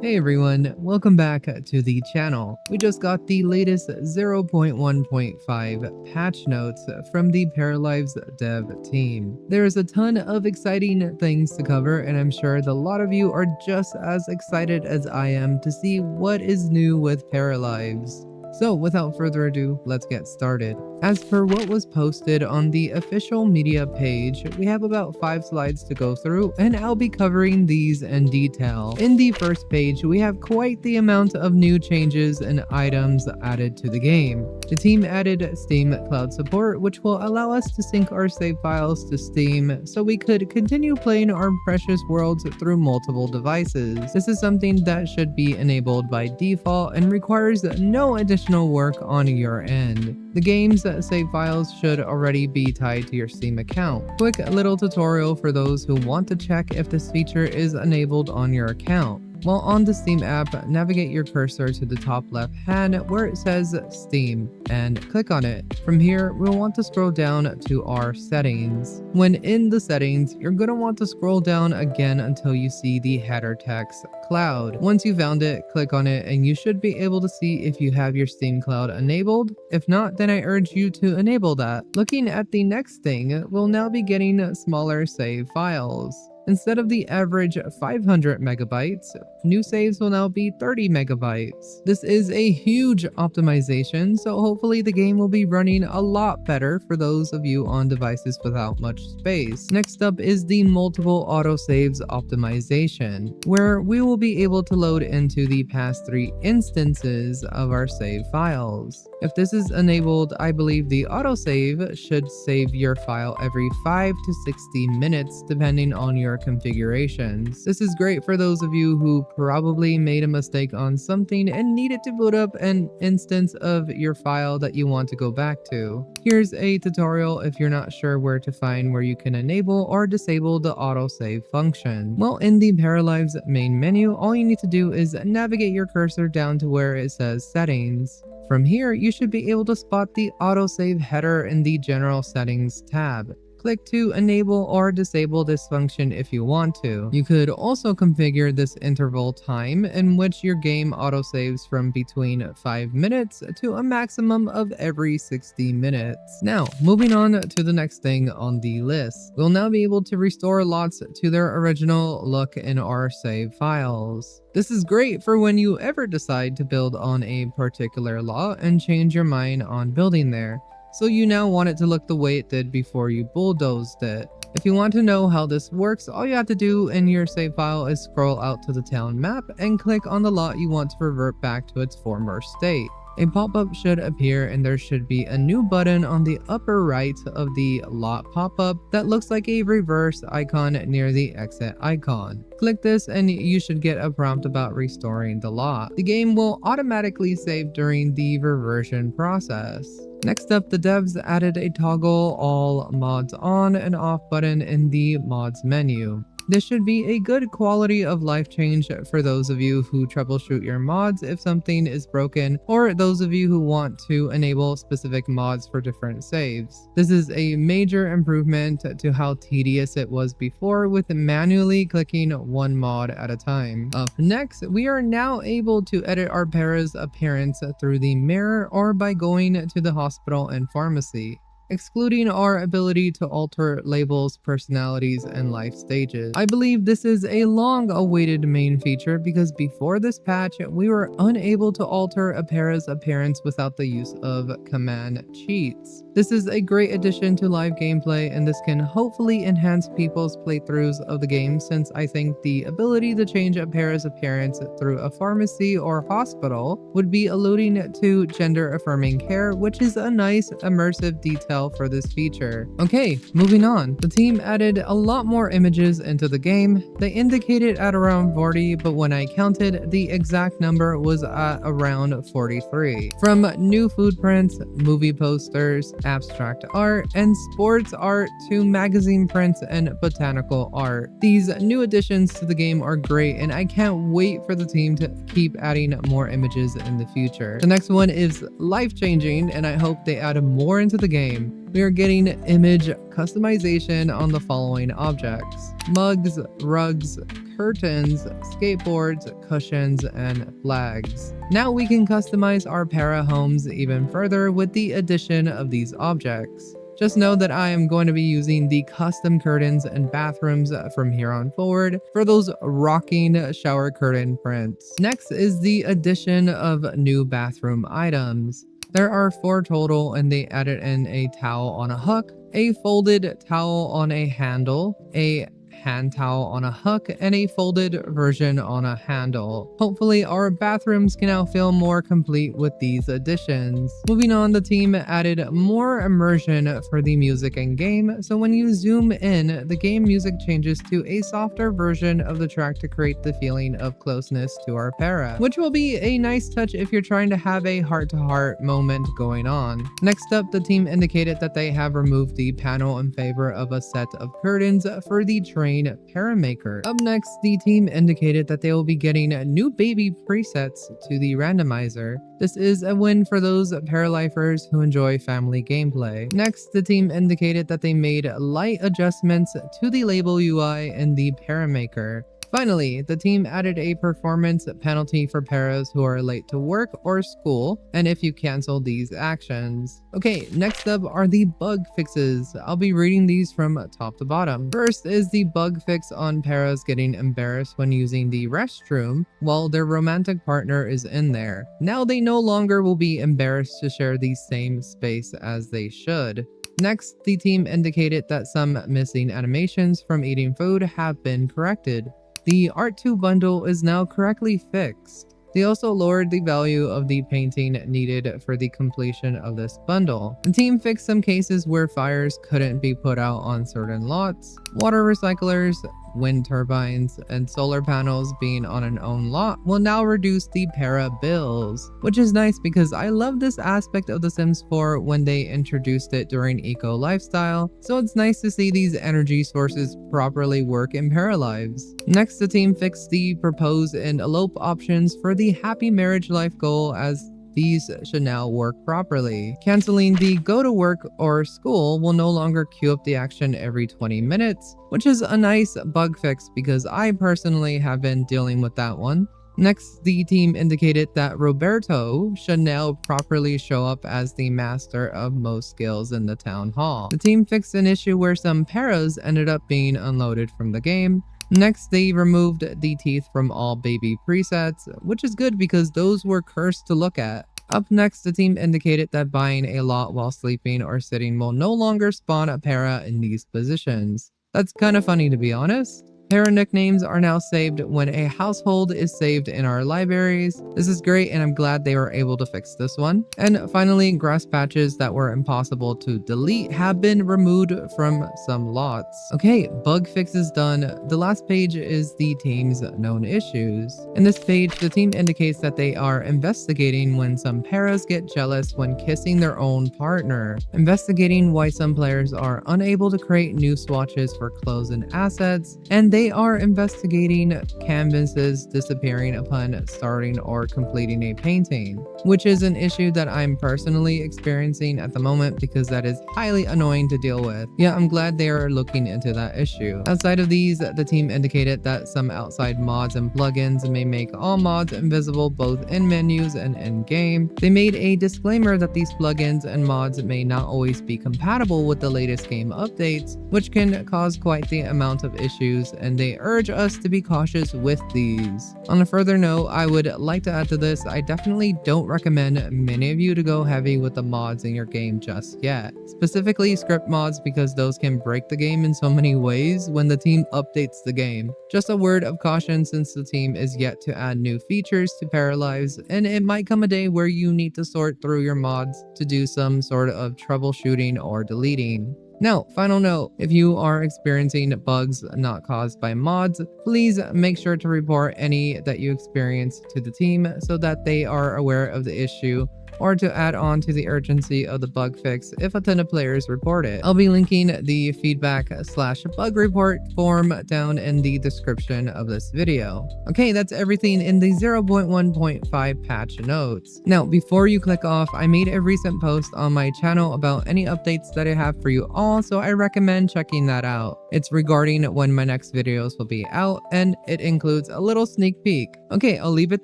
Hey everyone, welcome back to the channel. We just got the latest 0.1.5 patch notes from the paralives dev team. There is a ton of exciting things to cover, and I'm sure that a lot of you are just as excited as I am to see what is new with paralives. So without further ado, let's get started. As per what was posted on the official media page, we have about 5 slides to go through, and I'll be covering these in detail. In the first page, we have quite the amount of new changes and items added to the game. The team added Steam Cloud support, which will allow us to sync our save files to Steam so we could continue playing our precious worlds through multiple devices. This is something that should be enabled by default and requires no additional work on your end. The game's save files should already be tied to your Steam account. Quick little tutorial for those who want to check if this feature is enabled on your account. While on the Steam app, navigate your cursor to the top left hand where it says Steam and click on it. From here, we'll want to scroll down to our settings. When in the settings, you're going to want to scroll down again until you see the header text Cloud. Once you found it, click on it and you should be able to see if you have your Steam Cloud enabled. If not, then I urge you to enable that. Looking at the next thing, we'll now be getting smaller save files. Instead of the average 500 megabytes, new saves will now be 30 megabytes. This is a huge optimization, so hopefully the game will be running a lot better for those of you on devices without much space. Next up is the multiple autosaves optimization, where we will be able to load into the past 3 instances of our save files. If this is enabled, I believe the autosave should save your file every 5 to 60 minutes depending on your configurations. This is great for those of you who probably made a mistake on something and needed to boot up an instance of your file that you want to go back to. Here's a tutorial if you're not sure where to find where you can enable or disable the autosave function. Well, in the paralives main menu, all you need to do is navigate your cursor down to where it says settings. From here, you should be able to spot the autosave header in the general settings tab. Click to enable or disable this function if you want to. You could also configure this interval time in which your game autosaves from between 5 minutes to a maximum of every 60 minutes. Now, moving on to the next thing on the list. We'll now be able to restore lots to their original look in our save files. This is great for when you ever decide to build on a particular lot and change your mind on building there. So you now want it to look the way it did before you bulldozed it. If you want to know how this works, all you have to do in your save file is scroll out to the town map and click on the lot you want to revert back to its former state. A pop-up should appear and there should be a new button on the upper right of the lot pop-up that looks like a reverse icon near the exit icon. Click this and you should get a prompt about restoring the lot. The game will automatically save during the reversion process. Next up, the devs added a toggle all mods on and off button in the mods menu. This should be a good quality of life change for those of you who troubleshoot your mods if something is broken, or those of you who want to enable specific mods for different saves. This is a major improvement to how tedious it was before with manually clicking one mod at a time. Up next, we are now able to edit our para's appearance through the mirror or by going to the hospital and pharmacy, excluding our ability to alter labels, personalities, and life stages. I believe this is a long-awaited main feature because before this patch, we were unable to alter a para's appearance without the use of command cheats. This is a great addition to live gameplay, and this can hopefully enhance people's playthroughs of the game, since I think the ability to change a para's appearance through a pharmacy or hospital would be alluding to gender-affirming care, which is a nice immersive detail for this feature. Okay, moving on. The team added a lot more images into the game. They indicated at around 40, but when I counted, the exact number was at around 43. From new food prints, movie posters, abstract art, and sports art to magazine prints and botanical art. These new additions to the game are great, and I can't wait for the team to keep adding more images in the future. The next one is life-changing, and I hope they add more into the game. game. We are getting image customization on the following objects: mugs, rugs, curtains, skateboards, cushions, and flags. Now we can customize our para homes even further with the addition of these objects. Just know that I am going to be using the custom curtains and bathrooms from here on forward for those rocking shower curtain prints. Next is the addition of new bathroom items. There are 4 total, and they added in a towel on a hook, a folded towel on a handle, a hand towel on a hook, and a folded version on a handle. Hopefully our bathrooms can now feel more complete with these additions. Moving on, the team added more immersion for the music and game, so when you zoom in, the game music changes to a softer version of the track to create the feeling of closeness to our para, which will be a nice touch if you're trying to have a heart-to-heart moment going on. Next up, the team indicated that they have removed the panel in favor of a set of curtains for the train paramaker. Up next, the team indicated that they will be getting new baby presets to the randomizer. This is a win for those paralifers who enjoy family gameplay. Next, the team indicated that they made light adjustments to the label UI in the paramaker. Finally, the team added a performance penalty for paras who are late to work or school, and if you cancel these actions. Okay, next up are the bug fixes. I'll be reading these from top to bottom. First is the bug fix on paras getting embarrassed when using the restroom while their romantic partner is in there. Now they no longer will be embarrassed to share the same space as they should. Next, the team indicated that some missing animations from eating food have been corrected. The Art 2 bundle is now correctly fixed. They also lowered the value of the painting needed for the completion of this bundle. The team fixed some cases where fires couldn't be put out on certain lots. Water recyclers, wind turbines, and solar panels being on an own lot will now reduce the para bills, which is nice because I love this aspect of The Sims 4 when they introduced it during Eco Lifestyle, so it's nice to see these energy sources properly work in paralives. Next, the team fixed the propose and elope options for the happy marriage life goal, as these should now work properly. Canceling the go to work or school will no longer queue up the action every 20 minutes, which is a nice bug fix because I personally have been dealing with that one. Next, the team indicated that Roberto should now properly show up as the master of most skills in the town hall. The team fixed an issue where some paras ended up being unloaded from the game. Next, they removed the teeth from all baby presets, which is good because those were cursed to look at. Up next, the team indicated that buying a lot while sleeping or sitting will no longer spawn a para in these positions. That's kind of funny, to be honest. Para nicknames are now saved when a household is saved in our libraries. This is great, and I'm glad they were able to fix this one. And finally, grass patches that were impossible to delete have been removed from some lots. Okay, bug fixes done. The last page is the team's known issues. In this page, the team indicates that they are investigating when some paras get jealous when kissing their own partner, investigating why some players are unable to create new swatches for clothes and assets, and they are investigating canvases disappearing upon starting or completing a painting, which is an issue that I'm personally experiencing at the moment because that is highly annoying to deal with. Yeah, I'm glad they are looking into that issue. Outside of these, the team indicated that some outside mods and plugins may make all mods invisible both in menus and in-game. They made a disclaimer that these plugins and mods may not always be compatible with the latest game updates, which can cause quite the amount of issues, and they urge us to be cautious with these. On a further note, I would like to add to this, I definitely don't recommend many of you to go heavy with the mods in your game just yet. Specifically script mods, because those can break the game in so many ways when the team updates the game. Just a word of caution since the team is yet to add new features to Paralives, and it might come a day where you need to sort through your mods to do some sort of troubleshooting or deleting. Now, final note, if you are experiencing bugs not caused by mods, please make sure to report any that you experience to the team so that they are aware of the issue or to add on to the urgency of the bug fix if a ton of players report it. I'll be linking the feedback/bug report form down in the description of this video. Okay, that's everything in the 0.1.5 patch notes. Now, before you click off, I made a recent post on my channel about any updates that I have for you all, so I recommend checking that out. It's regarding when my next videos will be out, and it includes a little sneak peek. Okay, I'll leave it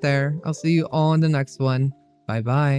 there. I'll see you all in the next one. Bye bye.